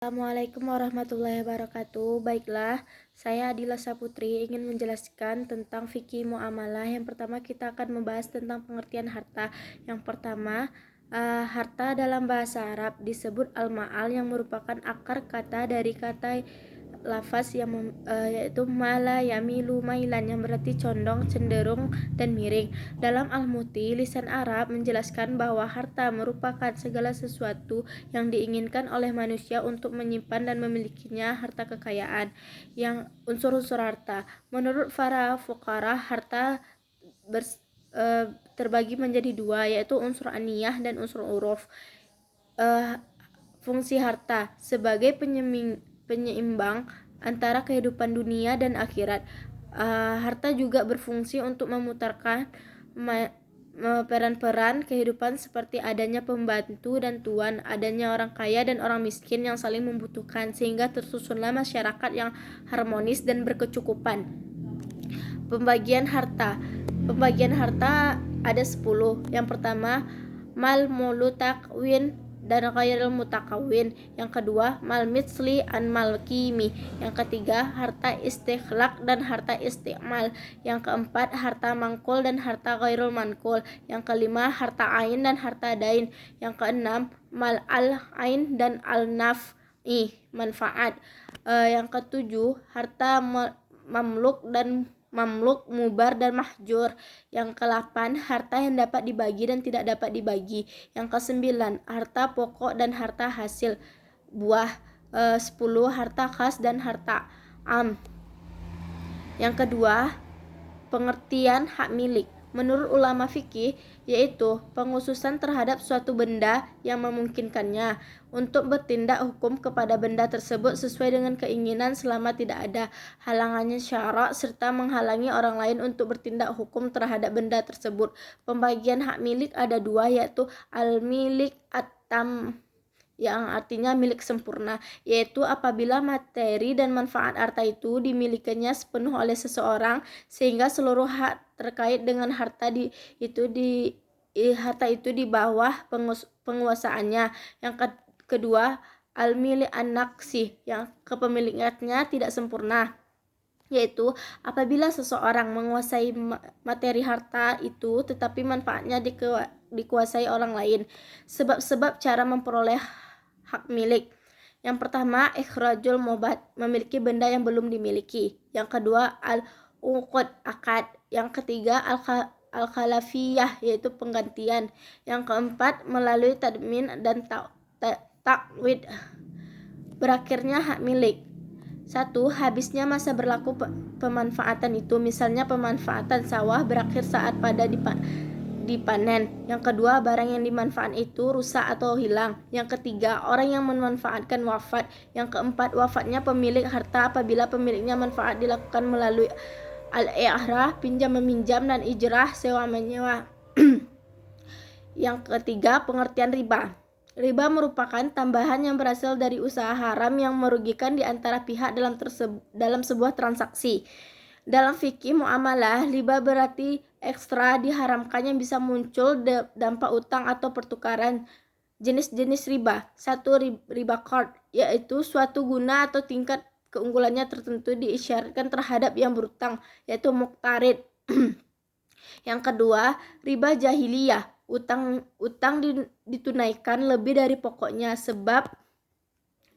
Assalamualaikum warahmatullahi wabarakatuh. Baiklah, saya Adila Saputri ingin menjelaskan tentang fikih muamalah. Yang pertama kita akan membahas tentang pengertian harta. Yang pertama, harta dalam bahasa Arab disebut al-ma'al yang merupakan akar kata dari kata lafaz yang yaitu mala yamilu mailan yang berarti condong, cenderung, dan miring. Dalam Al-Muti, lisan Arab menjelaskan bahwa harta merupakan segala sesuatu yang diinginkan oleh manusia untuk menyimpan dan memilikinya harta kekayaan. Yang unsur-unsur harta, menurut para fuqara, harta terbagi menjadi dua, yaitu unsur aniyah dan unsur uruf. Fungsi harta sebagai penyeimbang antara kehidupan dunia dan akhirat. Harta juga berfungsi untuk memutarkan peran-peran kehidupan seperti adanya pembantu dan tuan, adanya orang kaya dan orang miskin yang saling membutuhkan, sehingga tersusunlah masyarakat yang harmonis dan berkecukupan. Pembagian harta ada 10. Yang pertama, mal mulutakwin dan ghairil mutakawin. Yang kedua, mal mitsli an mal kimi. Yang ketiga, harta istikhlak dan harta istimal. Yang keempat, harta mangkul dan harta ghairul mankul. Yang kelima, harta ain dan harta dain. Yang keenam, mal al ain dan al naf'i, manfaat. Yang ketujuh, harta mamluk dan mamluk, mubar, dan mahjur. Yang ke-8, harta yang dapat dibagi dan tidak dapat dibagi. Yang ke-9, harta pokok dan harta hasil buah. 10, harta khas dan harta am. Yang kedua, pengertian hak milik. Menurut ulama fikih, yaitu penghususan terhadap suatu benda yang memungkinkannya untuk bertindak hukum kepada benda tersebut sesuai dengan keinginan selama tidak ada halangannya syarak serta menghalangi orang lain untuk bertindak hukum terhadap benda tersebut. Pembagian hak milik ada dua, yaitu al-milik at-tam, yang artinya milik sempurna, yaitu apabila materi dan manfaat harta itu dimilikinya sepenuh oleh seseorang sehingga seluruh hak terkait dengan harta itu di bawah penguasaannya. Yang kedua, al-milik an-naqsi, yang kepemilikannya tidak sempurna, yaitu apabila seseorang menguasai materi harta itu tetapi manfaatnya dikuasai orang lain. Sebab-sebab cara memperoleh hak milik. Yang pertama, ikhrajul mubat, memiliki benda yang belum dimiliki. Yang kedua, al-uqud, akad. Yang ketiga, al-khalafiyah, yaitu penggantian. Yang keempat, melalui tadmin dan takwid, berakhirnya hak milik. 1. Habisnya masa berlaku pemanfaatan itu, misalnya pemanfaatan sawah berakhir saat pada dipanen. Yang kedua, barang yang dimanfaatkan itu rusak atau hilang. Yang ketiga, orang yang memanfaatkan wafat. Yang keempat, wafatnya pemilik harta apabila pemiliknya manfaat dilakukan melalui al-i'rah, pinjam meminjam, dan ijrah, sewa menyewa. Yang ketiga, pengertian riba. Riba merupakan tambahan yang berasal dari usaha haram yang merugikan di antara pihak dalam sebuah transaksi. Dalam fikih muamalah, riba berarti ekstra diharamkan yang bisa muncul dampak utang atau pertukaran. Jenis-jenis riba. 1. Riba qard, yaitu suatu guna atau tingkat keunggulannya tertentu diisyaratkan terhadap yang berutang, yaitu muqtarid. Yang kedua, riba jahiliyah, utang ditunaikan lebih dari pokoknya sebab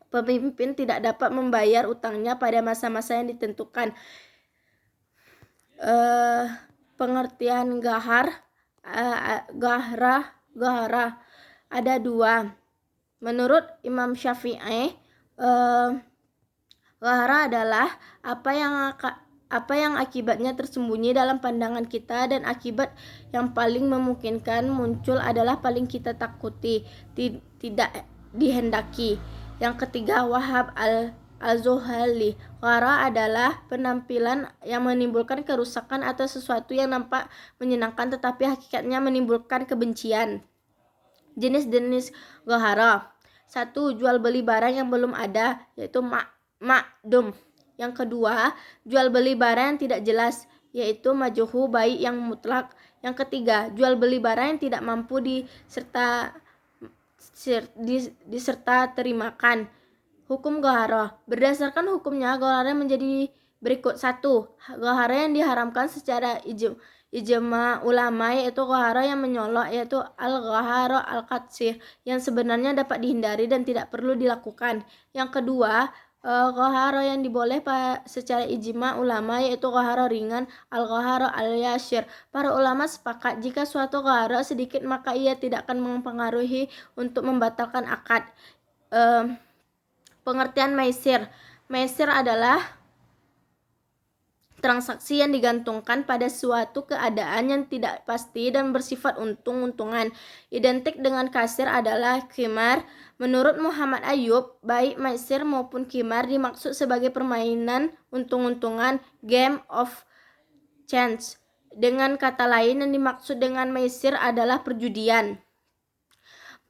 pemimpin tidak dapat membayar utangnya pada masa-masa yang ditentukan. Pengertian gahara ada dua. Menurut Imam Syafi'i, gahara adalah apa yang akibatnya tersembunyi dalam pandangan kita dan akibat yang paling memungkinkan muncul adalah paling kita takuti, tidak dihendaki. Yang ketiga, Wahab al-Zuhali, ghara adalah penampilan yang menimbulkan kerusakan atau sesuatu yang nampak menyenangkan tetapi hakikatnya menimbulkan kebencian. Jenis-jenis ghara. 1. Jual beli barang yang belum ada, yaitu ma'dum. Yang kedua, jual beli barang yang tidak jelas, yaitu majhuh, baik yang mutlak. Yang ketiga, jual beli barang yang tidak mampu diserta terimakan, Hukum gharar. Berdasarkan hukumnya, gharar menjadi berikut. 1. Gharar yang diharamkan secara ijma ulama, yaitu gharar yang menyolok, yaitu al-gharar al-qatsih, yang sebenarnya dapat dihindari dan tidak perlu dilakukan. Yang kedua, gharar yang diboleh secara ijma ulama, yaitu gharar ringan, al-gharar al-yasir. Para ulama sepakat jika suatu gharar sedikit maka ia tidak akan mempengaruhi untuk membatalkan akad. Pengertian maisir. Maisir adalah transaksi yang digantungkan pada suatu keadaan yang tidak pasti dan bersifat untung-untungan. Identik dengan kasir adalah qimar. Menurut Muhammad Ayub, baik maisir maupun qimar dimaksud sebagai permainan untung-untungan, game of chance. Dengan kata lain, yang dimaksud dengan maisir adalah perjudian.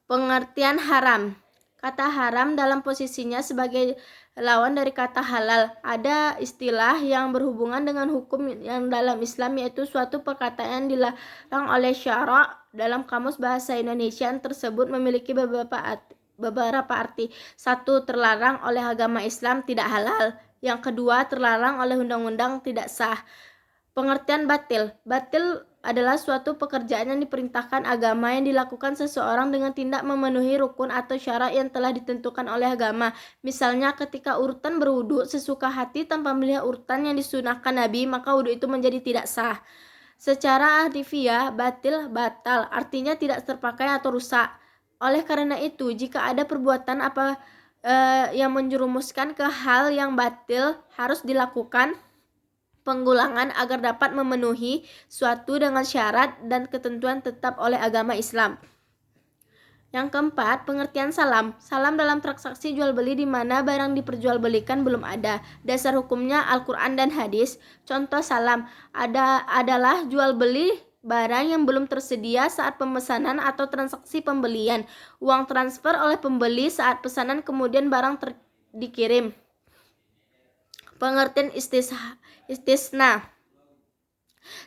Pengertian haram. Kata haram dalam posisinya sebagai lawan dari kata halal. Ada istilah yang berhubungan dengan hukum yang dalam Islam, yaitu suatu perkataan yang dilarang oleh syara. Dalam Kamus Bahasa Indonesia tersebut memiliki beberapa arti. 1. Terlarang oleh agama Islam, tidak halal. Yang kedua, terlarang oleh undang-undang, tidak sah. Pengertian batil. Batil adalah suatu pekerjaan yang diperintahkan agama yang dilakukan seseorang dengan tindak memenuhi rukun atau syarat yang telah ditentukan oleh agama. Misalnya ketika urutan berwudu sesuka hati tanpa melihat urutan yang disunahkan Nabi, maka wudu itu menjadi tidak sah. Secara harfiah, batil, batal, artinya tidak terpakai atau rusak. Oleh karena itu, jika ada perbuatan yang menjerumuskan ke hal yang batil, harus dilakukan penggulangan agar dapat memenuhi suatu dengan syarat dan ketentuan tetap oleh agama Islam. Yang keempat, pengertian salam. Salam dalam transaksi jual beli di mana barang diperjualbelikan belum ada. Dasar hukumnya Al-Quran dan hadis. Contoh salam adalah jual beli barang yang belum tersedia saat pemesanan atau transaksi pembelian. Uang transfer oleh pembeli saat pesanan kemudian barang dikirim. Pengertian istisna.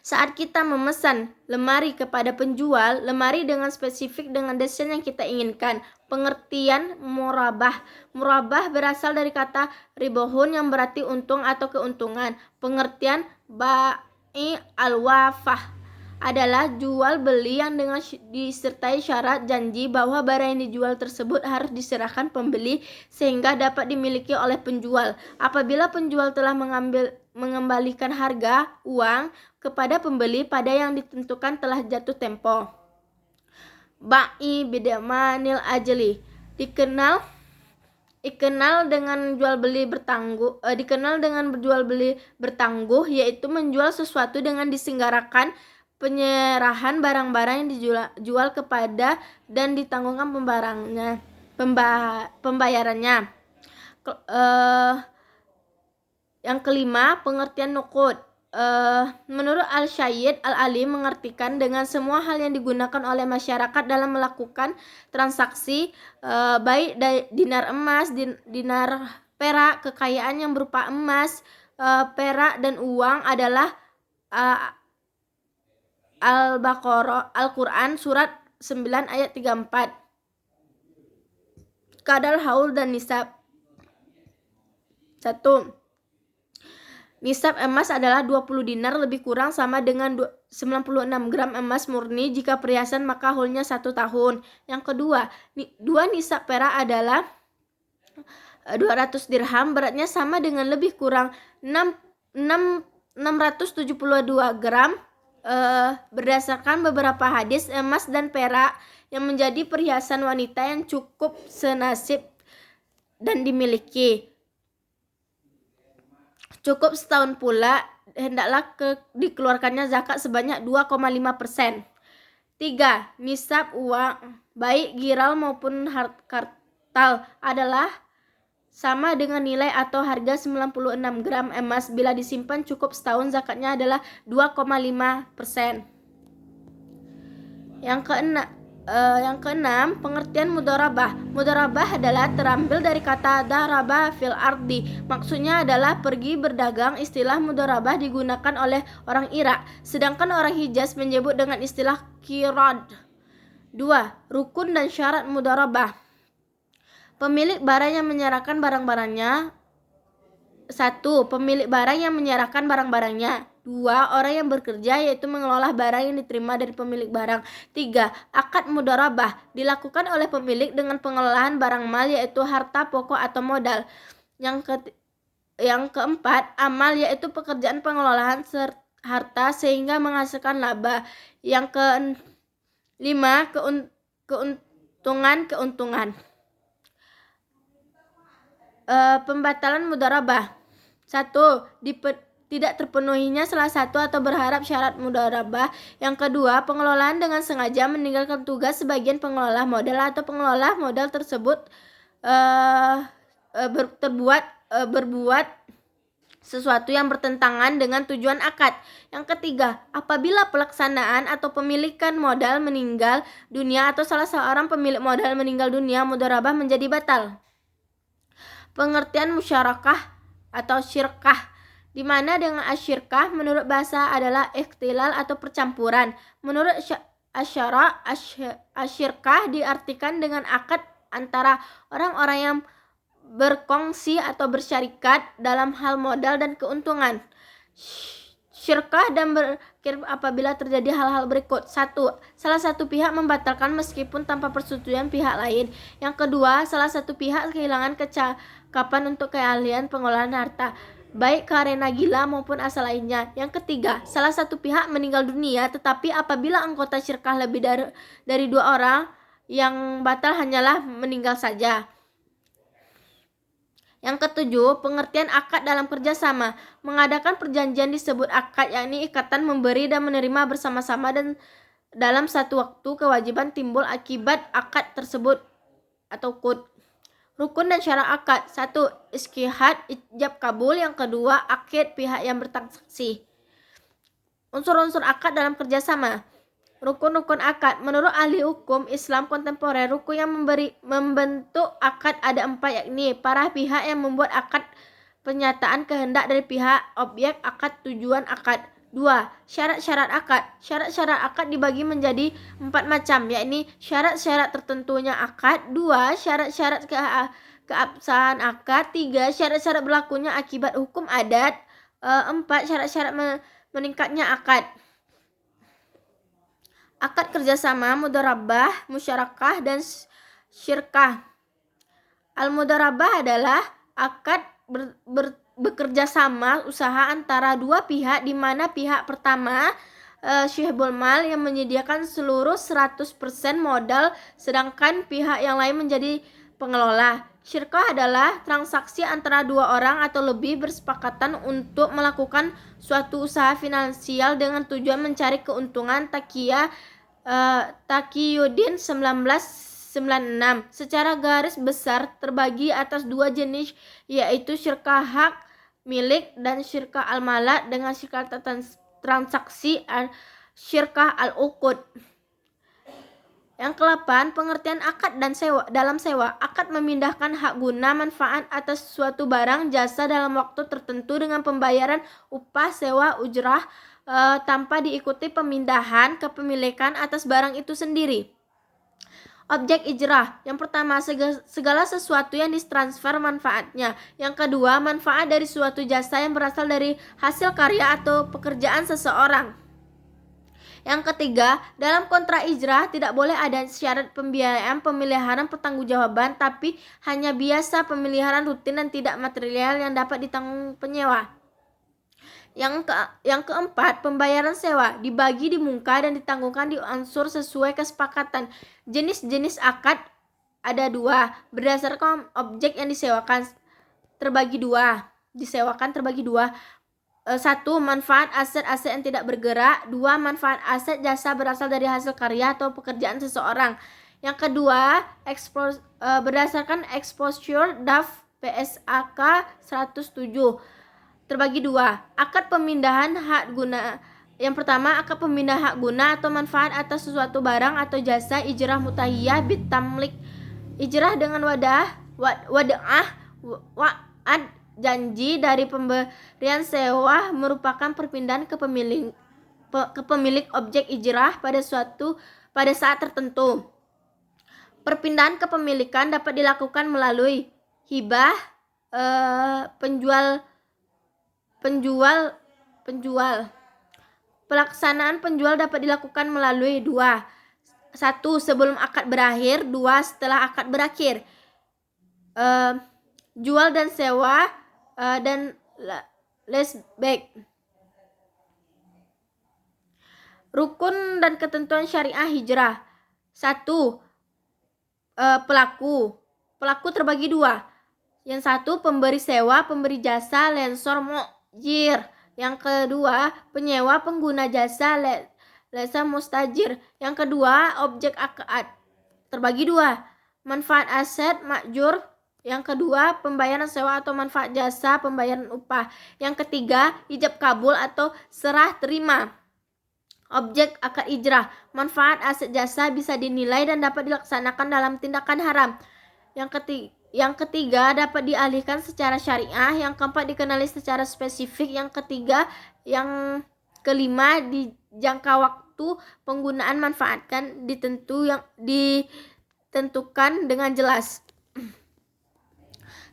Saat kita memesan lemari kepada penjual, lemari dengan spesifik dengan desain yang kita inginkan. Pengertian murabah. Murabah berasal dari kata ribohun yang berarti untung atau keuntungan. Pengertian ba'i al-wafah adalah jual beli yang dengan disertai syarat janji bahwa barang yang dijual tersebut harus diserahkan pembeli sehingga dapat dimiliki oleh penjual. Apabila penjual telah mengembalikan harga uang kepada pembeli pada yang ditentukan telah jatuh tempo. Ba'i bidamanil ajli. Dikenal dengan jual beli bertangguh, yaitu menjual sesuatu dengan disenggarakan penyerahan barang-barang yang dijual kepada dan ditanggungkan pembayarannya. Yang kelima, pengertian nuqud. Menurut Al-Syed Al-Alim mengartikan dengan semua hal yang digunakan oleh masyarakat dalam melakukan transaksi, baik dinar emas, dinar perak, kekayaan yang berupa emas, perak dan uang adalah Al-Baqarah, Al-Quran surat 9 ayat 34. Kadal haul dan nisab. 1. Nisab emas adalah 20 dinar lebih kurang sama dengan 96 gram emas murni. Jika perhiasan maka haulnya 1 tahun. Yang kedua, 2 nisab perak adalah 200 dirham, beratnya sama dengan lebih kurang 672 gram. Berdasarkan beberapa hadis, emas dan perak yang menjadi perhiasan wanita yang cukup senasib dan dimiliki. Cukup setahun pula hendaklah dikeluarkannya zakat sebanyak 2,5%. 3. Nisab uang baik giral maupun kartal adalah sama dengan nilai atau harga 96 gram emas. Bila disimpan cukup setahun, zakatnya adalah 2,5%. Yang keenam, pengertian mudharabah. Mudharabah adalah terambil dari kata daraba fil ardi. Maksudnya adalah pergi berdagang. Istilah mudharabah digunakan oleh orang Irak, sedangkan orang Hijaz menyebut dengan istilah qirad. 2. Rukun dan syarat mudharabah. Pemilik barang yang menyerahkan barang-barangnya. 1. Pemilik barang yang menyerahkan barang-barangnya. 2. Orang yang bekerja, yaitu mengelola barang yang diterima dari pemilik barang. 3. Akad mudharabah dilakukan oleh pemilik dengan pengelolaan barang mal, yaitu harta pokok atau modal. Yang keempat, amal, yaitu pekerjaan pengelolaan harta sehingga menghasilkan laba. Yang kelima, keuntungan. Pembatalan mudharabah. 1. Tidak terpenuhinya salah satu atau berharap syarat mudharabah. Yang kedua, pengelolaan dengan sengaja meninggalkan tugas sebagian pengelola modal atau pengelola modal tersebut berbuat sesuatu yang bertentangan dengan tujuan akad. Yang ketiga, apabila pelaksanaan atau pemilikan modal meninggal dunia atau salah seorang pemilik modal meninggal dunia, mudharabah menjadi batal. Pengertian musyarakah atau syirkah, di mana dengan asyirkah menurut bahasa adalah ikhtilal atau percampuran. Menurut asyirkah diartikan dengan akad antara orang-orang yang berkongsi atau bersyarikat dalam hal modal dan keuntungan. Syirkah dan berkir apabila terjadi hal-hal berikut. 1. Salah satu pihak membatalkan meskipun tanpa persetujuan pihak lain. Yang kedua, salah satu pihak kehilangan kecakapan untuk keahlian pengelolaan harta, baik karena gila maupun asal lainnya. Yang ketiga, salah satu pihak meninggal dunia, tetapi apabila anggota syirkah lebih dari 2 orang, yang batal hanyalah meninggal saja. Yang ketujuh, pengertian akad dalam kerjasama. Mengadakan perjanjian disebut akad, yakni ikatan memberi dan menerima bersama-sama dan dalam satu waktu kewajiban timbul akibat akad tersebut atau qud. Rukun dan syarat akad. 1. Iskihad, ijab kabul. Yang kedua, akid, pihak yang bertransaksi. Unsur-unsur akad dalam kerjasama. Rukun-rukun akad. Menurut ahli hukum Islam kontemporer, rukun yang membentuk akad ada 4, yakni para pihak yang membuat akad, penyataan kehendak dari pihak objek akad, tujuan akad. 2. Syarat-syarat akad. Syarat-syarat akad dibagi menjadi 4 macam, yakni syarat-syarat tertentunya akad. 2. Syarat-syarat keabsahan akad. 3. Syarat-syarat berlakunya akibat hukum adat. 4. Syarat-syarat meningkatnya akad. Akad kerjasama, mudharabah, musyarakah, dan syirkah. Al-mudharabah adalah akad bekerja sama usaha antara 2 pihak, di mana pihak pertama syihbul mal yang menyediakan seluruh 100% modal, sedangkan pihak yang lain menjadi pengelola. Syirkah adalah transaksi antara 2 orang atau lebih bersepakatan untuk melakukan suatu usaha finansial dengan tujuan mencari keuntungan. Taqiyuddin 1996. Secara garis besar terbagi atas 2 jenis, yaitu syirkah hak milik dan syirkah al-malat dengan syirkah transaksi, syirkah al-uqud. Yang ke-8, pengertian akad dan sewa. Dalam sewa, akad memindahkan hak guna manfaat atas suatu barang jasa dalam waktu tertentu dengan pembayaran upah sewa ujrah tanpa diikuti pemindahan kepemilikan atas barang itu sendiri. Objek ijrah. Yang pertama, segala sesuatu yang ditransfer manfaatnya. Yang kedua, manfaat dari suatu jasa yang berasal dari hasil karya atau pekerjaan seseorang. Yang ketiga, dalam kontrak ijrah tidak boleh ada syarat pembiayaan, pemeliharaan, pertanggungjawaban, tapi hanya biasa pemeliharaan rutin dan tidak material yang dapat ditanggung penyewa. Yang keempat, pembayaran sewa dibagi di muka dan ditanggungkan di unsur sesuai kesepakatan. Jenis-jenis akad ada 2, berdasarkan objek yang disewakan terbagi 2. 1. Manfaat aset-aset yang tidak bergerak. 2. Manfaat aset jasa berasal dari hasil karya atau pekerjaan seseorang. Yang kedua, berdasarkan exposure DAF PSAK 107 terbagi 2. Akad pemindahan hak guna. Yang pertama, akad pemindahan hak guna atau manfaat atas sesuatu barang atau jasa, ijrah mutahiyah bitamlik. Ijrah dengan wada'ah wa'ad, janji dari pemberian sewa merupakan perpindahan ke pemilik objek ijrah pada saat tertentu. Perpindahan kepemilikan dapat dilakukan melalui hibah, penjual. Pelaksanaan penjual dapat dilakukan melalui 2. 1. Sebelum akad berakhir. 2. Setelah akad berakhir. Jual dan sewa dan leaseback. Rukun dan ketentuan syariah hijrah. 1. Pelaku terbagi 2. Yang 1 pemberi sewa, pemberi jasa, lensor, mu'jir. Yang kedua penyewa, pengguna jasa, lesa, mustajir. Yang kedua objek akad terbagi 2. Manfaat aset, makjur. Yang kedua pembayaran sewa atau manfaat jasa, pembayaran upah. Yang ketiga ijab kabul atau serah terima. Objek akad ijrah. Manfaat aset jasa bisa dinilai dan dapat dilaksanakan dalam tindakan haram. Yang ketiga dapat dialihkan secara syariah. Yang keempat dikenali secara spesifik. Yang kelima dijangka waktu penggunaan manfaatkan ditentukan dengan jelas.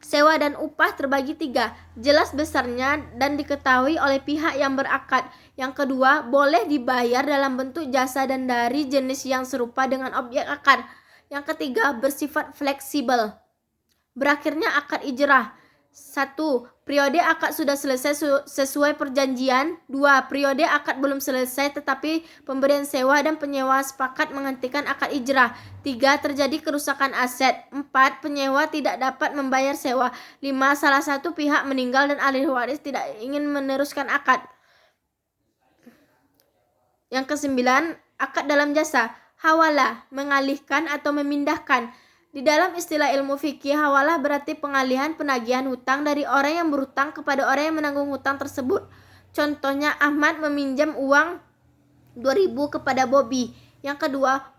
Sewa dan upah terbagi 3. Jelas besarnya dan diketahui oleh pihak yang berakad. Yang kedua boleh dibayar dalam bentuk jasa dan dari jenis yang serupa dengan objek akad. Yang ketiga bersifat fleksibel. Berakhirnya akad ijrah. 1. Periode akad sudah selesai sesuai perjanjian. 2. Periode akad belum selesai tetapi pemberian sewa dan penyewa sepakat menghentikan akad ijrah. 3. Terjadi kerusakan aset. 4. Penyewa tidak dapat membayar sewa. 5. Salah satu pihak meninggal dan ahli waris tidak ingin meneruskan akad. Yang ke-9, akad dalam jasa. Hawalah, mengalihkan atau memindahkan. Di dalam istilah ilmu fikih, hawalah berarti pengalihan penagihan hutang dari orang yang berhutang kepada orang yang menanggung hutang tersebut. Contohnya Ahmad meminjam uang 2.000 kepada Bobby. Yang kedua,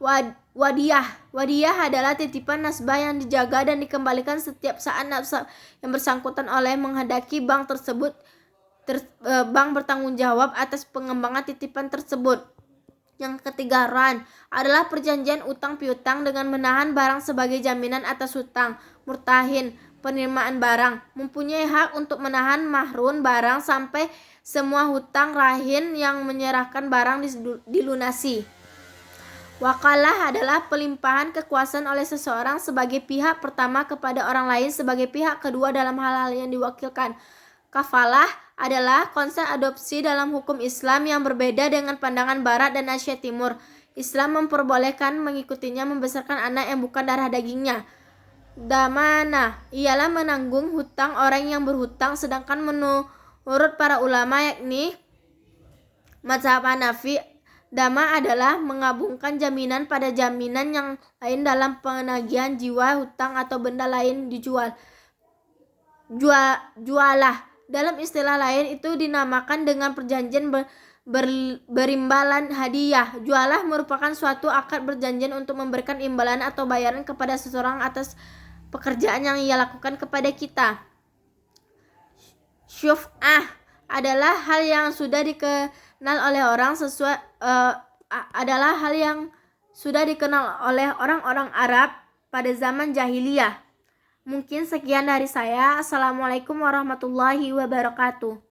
wadiyah. Wadiyah adalah titipan nasabah yang dijaga dan dikembalikan setiap saat nasabah yang bersangkutan oleh menghendaki bank tersebut. Bank bertanggung jawab atas pengembangan titipan tersebut. Yang ketiga, ran adalah perjanjian utang piutang dengan menahan barang sebagai jaminan atas hutang. Murtahin, penerimaan barang, mempunyai hak untuk menahan mahrun barang sampai semua hutang rahin yang menyerahkan barang dilunasi. Wakalah adalah pelimpahan kekuasaan oleh seseorang sebagai pihak pertama kepada orang lain sebagai pihak kedua dalam hal-hal yang diwakilkan. Kafalah adalah konsep adopsi dalam hukum Islam yang berbeda dengan pandangan Barat dan Asia Timur. Islam memperbolehkan mengikutinya membesarkan anak yang bukan darah dagingnya. Damana ialah menanggung hutang orang yang berhutang, sedangkan menurut para ulama yakni mazhab Hanafi, dama adalah menggabungkan jaminan pada jaminan yang lain dalam penagihan jiwa, hutang atau benda lain dijual. Jualah dalam istilah lain itu dinamakan dengan perjanjian berimbalan hadiah. Jualah merupakan suatu akad perjanjian untuk memberikan imbalan atau bayaran kepada seseorang atas pekerjaan yang ia lakukan kepada kita. Syuf'ah adalah hal yang sudah dikenal oleh orang-orang Arab pada zaman jahiliyah. Mungkin sekian dari saya. Assalamualaikum warahmatullahi wabarakatuh.